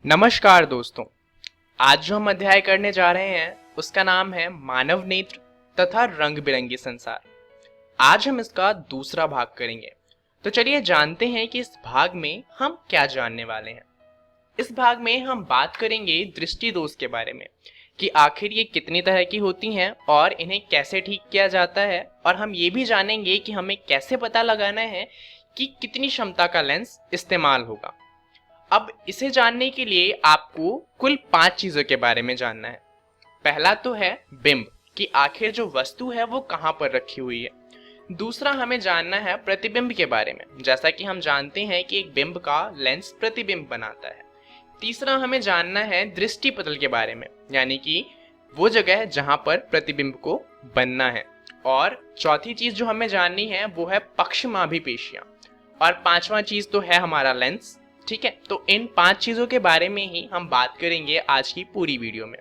नमस्कार दोस्तों। आज जो हम अध्याय करने जा रहे हैं उसका नाम है मानव नेत्र तथा रंग बिरंगी संसार। आज हम इसका दूसरा भाग करेंगे। तो चलिए जानते हैं कि इस भाग में हम क्या जानने वाले हैं। इस भाग में हम बात करेंगे दृष्टि दोष के बारे में कि आखिर ये कितनी तरह की होती हैं और इन्हें कैसे ठीक किया जाता है, और हम ये भी जानेंगे कि हमें कैसे पता लगाना है कि कितनी क्षमता का लेंस इस्तेमाल होगा। अब इसे जानने के लिए आपको कुल 5 चीजों के बारे में जानना है। पहला तो है बिंब, कि आखिर जो वस्तु है वो कहाँ पर रखी हुई है। दूसरा हमें जानना है प्रतिबिंब के बारे में, जैसा कि हम जानते हैं कि एक बिंब का लेंस प्रतिबिंब बनाता है। तीसरा हमें जानना है दृष्टि पटल के बारे में, यानी कि वो जगह जहां पर प्रतिबिंब को बनना है। और चौथी चीज जो हमें जाननी है वो है पक्षमाभी पेशियां। और पांचवा चीज तो है हमारा लेंस। ठीक है, तो इन 5 चीजों के बारे में ही हम बात करेंगे आज की पूरी वीडियो में।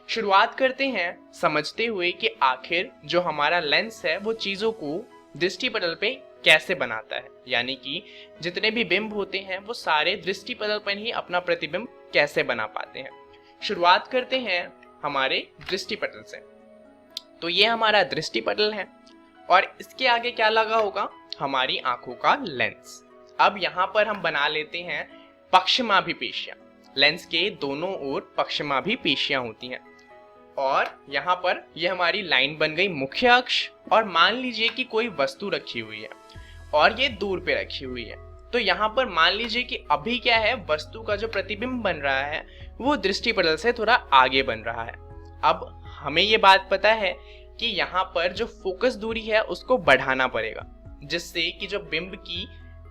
शुरुआत करते हैं समझते हुए कि आखिर जो हमारा लेंस है वो चीजों को दृष्टि पटल पे कैसे बनाता है, यानी कि जितने भी बिंब होते हैं वो सारे दृष्टि पटल पर ही अपना प्रतिबिंब कैसे बना पाते हैं। शुरुआत करते हैं हमारे दृष्टि पटल से। तो ये हमारा दृष्टि पटल है और इसके आगे क्या लगा होगा, हमारी आंखों का लेंस। अब यहाँ पर हम बना लेते हैं पक्षमाभी पेशियां। लेंस के दोनों ओर पक्षमाभी पेशियां होती हैं और यहाँ पर ये हमारी लाइन बन गई मुख्य अक्ष। और मान लीजिए कि कोई वस्तु रखी हुई है और ये दूर पे रखी हुई है। तो यहाँ पर मान लीजिए कि अभी क्या है, वस्तु का जो प्रतिबिंब बन रहा है वो दृष्टि पटल से थोड़ा आगे बन रहा है। अब हमें ये बात पता है कि यहाँ पर जो फोकस दूरी है उसको बढ़ाना पड़ेगा, जिससे कि जो बिंब की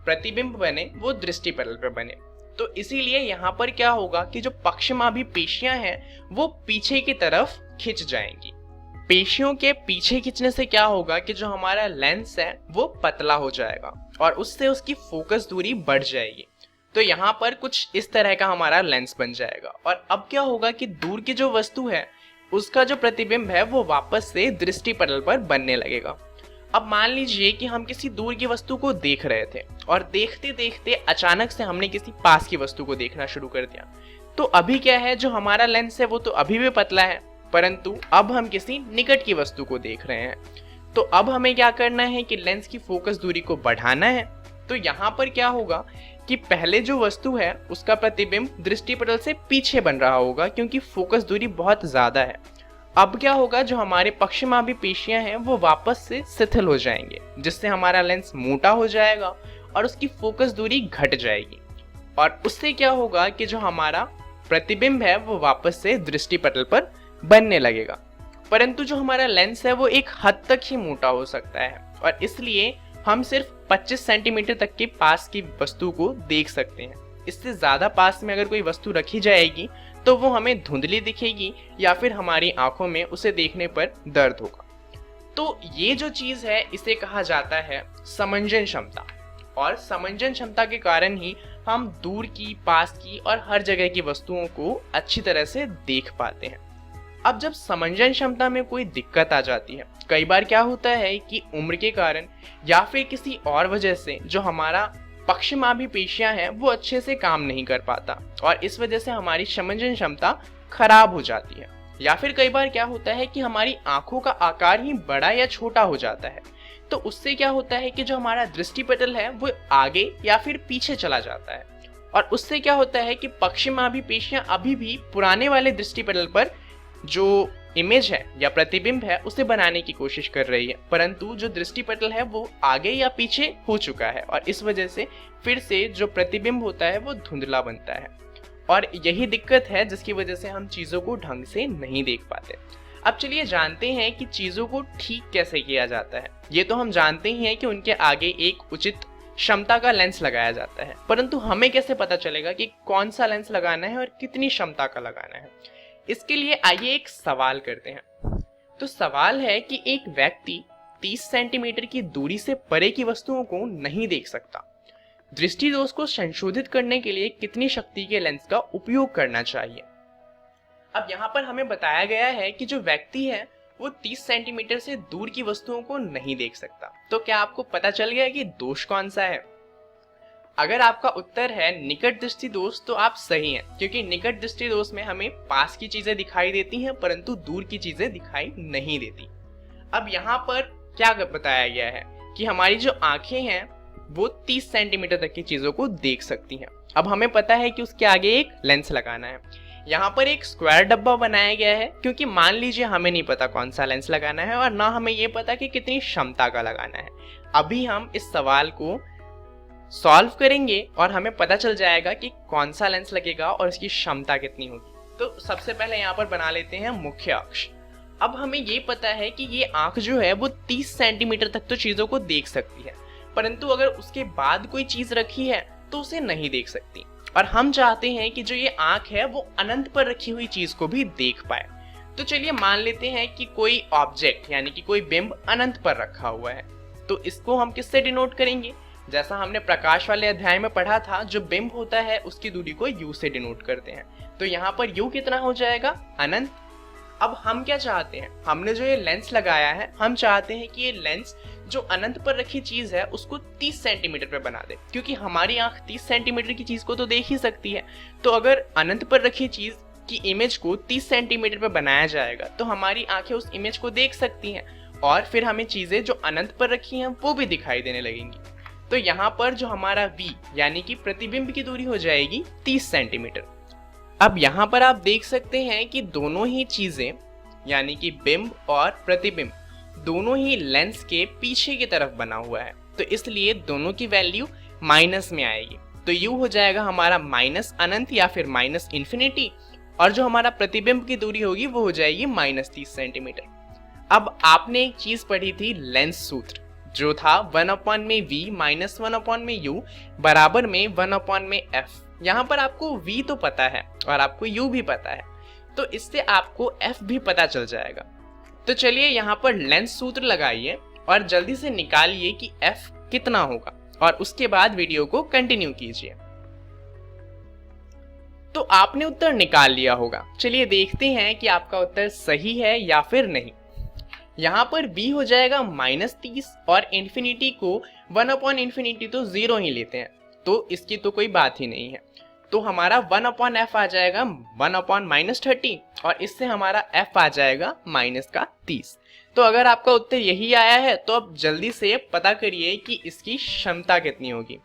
प्रतिबिंब बने वो दृष्टि पटल पर बने। तो इसीलिए यहाँ पर क्या होगा कि जो पक्षमाभी पेशियां हैं वो पीछे की तरफ खिंच जाएंगी। पेशियों के पीछे खिंचने से क्या होगा कि जो हमारा लेंस है वो पतला हो जाएगा और उससे उसकी फोकस दूरी बढ़ जाएगी। तो यहाँ पर कुछ इस तरह का हमारा लेंस बन जाएगा। और अब क्या होगा कि दूर की जो वस्तु है उसका जो प्रतिबिंब है वो वापस से दृष्टि पटल पर बनने लगेगा। अब मान लीजिए कि हम किसी दूर की वस्तु को देख रहे थे और देखते देखते अचानक से हमने किसी पास की वस्तु को देखना शुरू कर दिया। तो अभी क्या है, जो हमारा लेंस है वो तो अभी भी पतला है, परंतु अब हम किसी निकट की वस्तु को देख रहे हैं। तो अब हमें क्या करना है कि लेंस की फोकस दूरी को बढ़ाना है। तो यहाँ पर क्या होगा कि पहले जो वस्तु है उसका प्रतिबिंब दृष्टि पटल से पीछे बन रहा होगा, क्योंकि फोकस दूरी बहुत ज्यादा है। अब क्या होगा, जो हमारे पक्षमाभी पेशियां हैं वो वापस से शिथिल हो जाएंगे, जिससे हमारा लेंस मोटा हो जाएगा और उसकी फोकस दूरी घट जाएगी। और उससे क्या होगा कि जो हमारा प्रतिबिंब है वो वापस से दृष्टि पटल पर बनने लगेगा। परंतु जो हमारा लेंस है वो एक हद तक ही मोटा हो सकता है और इसलिए हम सिर्फ 25 सेंटीमीटर तक के पास की वस्तु को देख सकते हैं। इससे ज्यादा पास में अगर कोई वस्तु रखी जाएगी तो वो हमें धुंधली दिखेगी या फिर हमारी आंखों में उसे देखने पर दर्द होगा। तो ये जो चीज है इसे कहा जाता है समंजन क्षमता। और समंजन क्षमता के कारण ही हम दूर की, पास की और हर जगह की वस्तुओं को अच्छी तरह से देख पाते हैं। अब जब समंजन क्षमता में कोई दिक्कत आ जाती है, कई बार क्या होता है कि उम्र के कारण या फिर किसी और वजह से जो हमारा पक्षमाभी पेशियां हैं वो अच्छे से काम नहीं कर पाता और इस वजह से हमारी समंजन क्षमता खराब हो जाती है। या फिर कई बार क्या होता है कि हमारी आंखों का आकार ही बड़ा या छोटा हो जाता है। तो उससे क्या होता है कि जो हमारा दृष्टि पटल है वो आगे या फिर पीछे चला जाता है और उससे क्या होता है कि पक्षमाभी पेशियां अभी भी पुराने वाले दृष्टि पटल पर जो इमेज है या प्रतिबिंब है उसे बनाने की कोशिश कर रही है, परंतु जो दृष्टि पटल है वो आगे या पीछे हो चुका है और इस वजह से फिर से जो प्रतिबिंब होता है वो धुंधला बनता है। और यही दिक्कत है जिसकी वजह से हम चीजों को ढंग से नहीं देख पाते। अब चलिए जानते हैं कि चीजों को ठीक कैसे किया जाता है। ये तो हम जानते ही हैं कि उनके आगे एक उचित क्षमता का लेंस लगाया जाता है, परंतु हमें कैसे पता चलेगा कि कौन सा लेंस लगाना है और कितनी क्षमता का लगाना है। इसके लिए आइए एक सवाल करते हैं। तो सवाल है कि एक व्यक्ति 30 सेंटीमीटर की दूरी से परे की वस्तुओं को नहीं देख सकता। दृष्टि दोष को संशोधित करने के लिए कितनी शक्ति के लेंस का उपयोग करना चाहिए। अब यहाँ पर हमें बताया गया है कि जो व्यक्ति है वो 30 सेंटीमीटर से दूर की वस्तुओं को नहीं देख सकता। तो क्या आपको पता चल गया कि दोष कौन सा है? अगर आपका उत्तर है निकट दृष्टि दोष तो आप सही हैं, क्योंकि निकट दृष्टि दोष में हमें पास की चीजें दिखाई देती हैं परंतु दूर की चीजें दिखाई नहीं देती। अब यहाँ पर क्या बताया गया है कि हमारी जो आंखें हैं वो 30 सेंटीमीटर तक की चीजों को देख सकती हैं। अब हमें पता है कि उसके आगे एक लेंस लगाना है। यहाँ पर एक स्क्वायर डब्बा बनाया गया है, क्योंकि मान लीजिए हमें नहीं पता कौन सा लेंस लगाना है और ना हमें ये पता कि कितनी क्षमता का लगाना है। अभी हम इस सवाल को सॉल्व करेंगे और हमें पता चल जाएगा कि कौन सा लेंस लगेगा और इसकी क्षमता कितनी होगी। तो सबसे पहले यहाँ पर बना लेते हैं मुख्य अक्ष। अब हमें ये पता है कि ये आंख जो है वो 30 सेंटीमीटर तक तो चीजों को देख सकती है, परंतु अगर उसके बाद कोई चीज रखी है तो उसे नहीं देख सकती। और हम चाहते हैं कि जो ये आंख है वो अनंत पर रखी हुई चीज को भी देख पाए। तो चलिए मान लेते हैं कि कोई ऑब्जेक्ट यानी कि कोई बिंब अनंत पर रखा हुआ है, तो इसको हम किससे डिनोट करेंगे? जैसा हमने प्रकाश वाले अध्याय में पढ़ा था, जो बिंब होता है उसकी दूरी को u से डिनोट करते हैं। तो यहाँ पर u कितना हो जाएगा? अनंत। अब हम क्या चाहते हैं? हमने जो ये लेंस लगाया है, हम चाहते हैं कि ये लेंस जो अनंत पर रखी चीज है उसको 30 सेंटीमीटर पे बना दे, क्योंकि हमारी आंख 30 सेंटीमीटर की चीज को तो देख ही सकती है। तो अगर अनंत पर रखी चीज की इमेज को 30 सेंटीमीटर पे बनाया जाएगा तो हमारी आंखें उस इमेज को देख सकती हैं और फिर हमें चीजें जो अनंत पर रखी हैं वो भी दिखाई देने लगेंगी। तो यहाँ पर जो हमारा v यानी कि प्रतिबिंब की दूरी हो जाएगी 30 सेंटीमीटर। अब यहाँ पर आप देख सकते हैं कि दोनों ही चीजें यानी कि बिंब और प्रतिबिंब दोनों ही लेंस के पीछे की तरफ बना हुआ है, तो इसलिए दोनों की वैल्यू माइनस में आएगी। तो u हो जाएगा हमारा माइनस अनंत या फिर माइनस इन्फिनिटी, और जो हमारा प्रतिबिंब की दूरी होगी वो हो जाएगी -30 सेंटीमीटर। अब आपने एक चीज पढ़ी थी लेंस सूत्र, जो था 1/v माइनस 1/u बराबर में 1/f। यहाँ पर आपको v तो पता है और आपको u भी पता है, तो इससे आपको f भी पता चल जाएगा। तो चलिए यहाँ पर लेंस सूत्र लगाइए और जल्दी से निकालिए कि f कितना होगा और उसके बाद वीडियो को कंटिन्यू कीजिए। तो आपने उत्तर निकाल लिया होगा। चलिए देखते हैं कि आपका उत्तर सही है या फिर नहीं। यहाँ पर b हो जाएगा -30 और इन्फिनिटी को 1/∞ तो 0 ही लेते हैं, तो इसकी तो कोई बात ही नहीं है। तो हमारा 1/f आ जाएगा 1/-30 और इससे हमारा f आ जाएगा -30। तो अगर आपका उत्तर यही आया है तो अब जल्दी से पता करिए कि इसकी क्षमता कितनी होगी।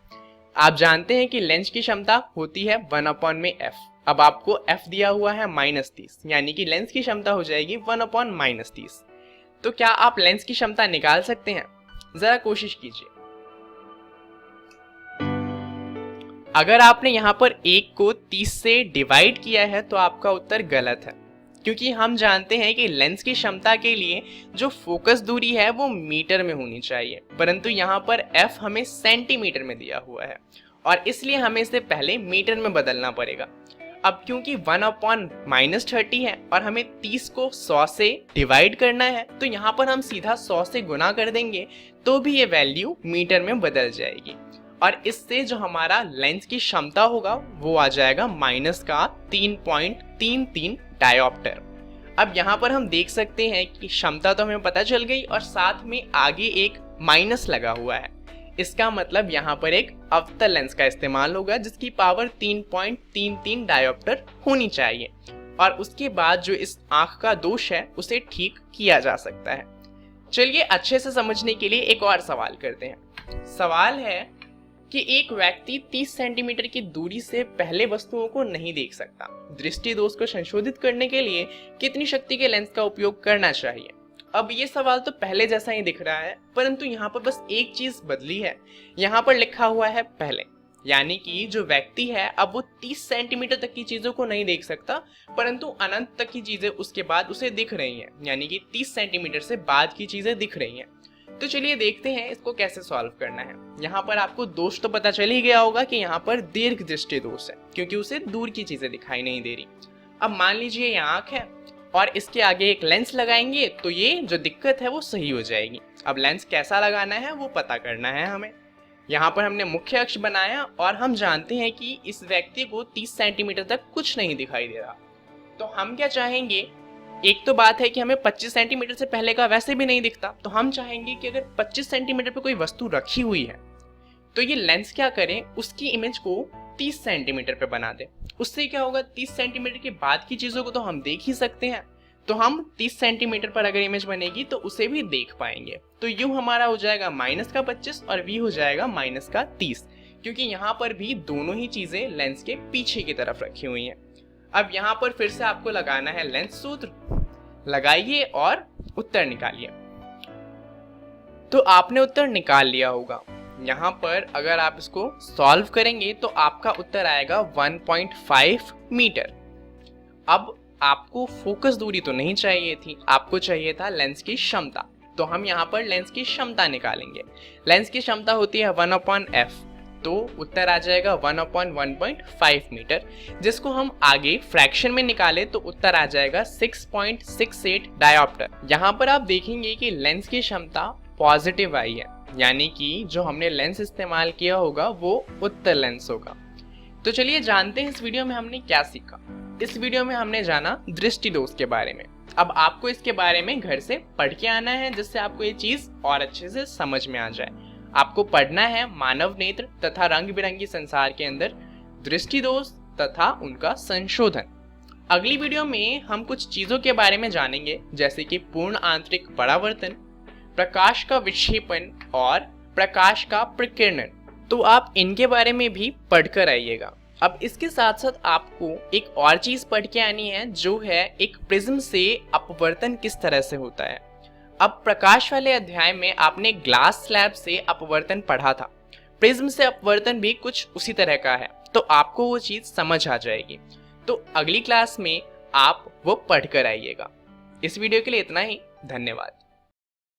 आप जानते हैं कि लेंस की क्षमता होती है 1/f। अब आपको f दिया हुआ है -30, यानी कि लेंस की क्षमता हो जाएगी 1/-30। तो क्या आप लेंस की क्षमता निकाल सकते हैं? जरा कोशिश कीजिए। अगर आपने यहाँ पर 1 को 30 से डिवाइड किया है तो आपका उत्तर गलत है, क्योंकि हम जानते हैं कि लेंस की क्षमता के लिए जो फोकस दूरी है वो मीटर में होनी चाहिए, परंतु यहाँ पर f हमें सेंटीमीटर में दिया हुआ है और इसलिए हमें इसे पहले मीटर में बदलना पड़ेगा। अब क्योंकि 1/-30 है और हमें 30 को 100 से डिवाइड करना है, तो यहाँ पर हम सीधा 100 से गुना कर देंगे तो भी ये वैल्यू मीटर में बदल जाएगी और इससे जो हमारा लेंस की क्षमता होगा वो आ जाएगा -3.33 डायोप्टर। अब यहाँ पर हम देख सकते हैं कि क्षमता तो हमें पता चल गई और साथ में आगे एक माइनस लगा हुआ है। इसका मतलब यहाँ पर एक अवतल लेंस का इस्तेमाल होगा जिसकी पावर 3.33 डायोप्टर होनी चाहिए और उसके बाद जो इस आंख का दोष है उसे ठीक किया जा सकता है। चलिए अच्छे से समझने के लिए एक और सवाल करते हैं। सवाल है कि एक व्यक्ति 30 सेंटीमीटर की दूरी से पहले वस्तुओं को नहीं देख सकता। दृष्टि दोष को संशोधित करने के लिए कितनी शक्ति के लेंस का उपयोग करना चाहिए? अब ये सवाल तो पहले जैसा ही दिख रहा है, परंतु यहाँ पर बस एक चीज बदली है। यहाँ पर लिखा हुआ है पहले, यानी कि जो व्यक्ति है अब वो 30 सेंटीमीटर तक की चीजों को नहीं देख सकता, परंतु अनंत तक की चीजें उसके बाद उसे दिख रही हैं, यानी कि 30 सेंटीमीटर से बाद की चीजें दिख रही हैं। तो चलिए देखते हैं इसको कैसे सॉल्व करना है। यहाँ पर आपको दोष तो पता चल ही गया होगा कि यहाँ पर दीर्घ दृष्टि दोष है, क्योंकि उसे दूर की चीजें दिखाई नहीं दे रही। अब मान लीजिए ये आंख है और इसके आगे एक लेंस लगाएंगे तो ये जो दिक्कत है वो सही हो जाएगी। अब लेंस कैसा लगाना है वो पता करना है हमें। यहाँ पर हमने मुख्य अक्ष बनाया और हम जानते हैं कि इस व्यक्ति को 30 सेंटीमीटर तक कुछ नहीं दिखाई दे रहा। तो हम क्या चाहेंगे, एक तो बात है कि हमें 25 सेंटीमीटर से पहले का वैसे भी नहीं दिखता, तो हम चाहेंगे कि अगर 25 सेंटीमीटर पे कोई वस्तु रखी हुई है तो ये लेंस क्या करें, उसकी इमेज को 30 सेंटीमीटर पे बना दे। उससे क्या होगा, 30 सेंटीमीटर के बाद की चीज़ों को तो हम देख ही सकते हैं, तो हम 30 सेंटीमीटर पर अगर इमेज बनेगी तो उसे भी देख पाएंगे। तो यू हमारा हो जाएगा -25 और वी हो जाएगा -30, क्योंकि यहाँ पर भी दोनों ही चीज़ें लेंस के पीछे की तरफ रखी हुई हैं। अब यहाँ पर फिर से आपको लगाना है लेंस सूत्र, लगाइए और उत्तर निकालिए। तो आपने उत्तर निकाल लिया होगा। यहाँ पर अगर आप इसको सॉल्व करेंगे तो आपका उत्तर आएगा 1.5 मीटर। अब आपको फोकस दूरी तो नहीं चाहिए थी, आपको चाहिए था लेंस की क्षमता। तो हम यहाँ पर लेंस की क्षमता निकालेंगे। लेंस की क्षमता होती है 1/f, तो उत्तर आ जाएगा 1/1.5 मीटर, जिसको हम आगे फ्रैक्शन में निकाले तो उत्तर आ जाएगा 6.68 डायोप्टर। यहाँ पर आप देखेंगे कि लेंस की क्षमता पॉजिटिव आई है, यानी कि जो हमने लेंस इस्तेमाल किया होगा वो उत्तर लेंस होगा। तो चलिए जानते हैं इस वीडियो में हमने क्या सीखा। इस वीडियो में हमने जाना दृष्टि दोष के बारे में। अब आपको इसके बारे में घर से पढ़ के आना है, जिससे आपको ये चीज और अच्छे से समझ में आ जाए। आपको पढ़ना है मानव नेत्र तथा रंग बिरंगी संसार के अंदर दृष्टि दोष तथा उनका संशोधन। अगली वीडियो में हम कुछ चीजों के बारे में जानेंगे, जैसे कि पूर्ण आंतरिक परावर्तन, प्रकाश का विक्षेपण और प्रकाश का प्रकीर्णन। तो आप इनके बारे में भी पढ़कर आइएगा। अब इसके साथ साथ आपको एक और चीज पढ़ के आनी है, जो है एक प्रिज्म से अपवर्तन किस तरह से होता है। अब प्रकाश वाले अध्याय में आपने ग्लास स्लैब से अपवर्तन पढ़ा था, प्रिज्म से अपवर्तन भी कुछ उसी तरह का है, तो आपको वो चीज समझ आ जाएगी। तो अगली क्लास में आप वो पढ़ कर आइएगा। इस वीडियो के लिए इतना ही, धन्यवाद।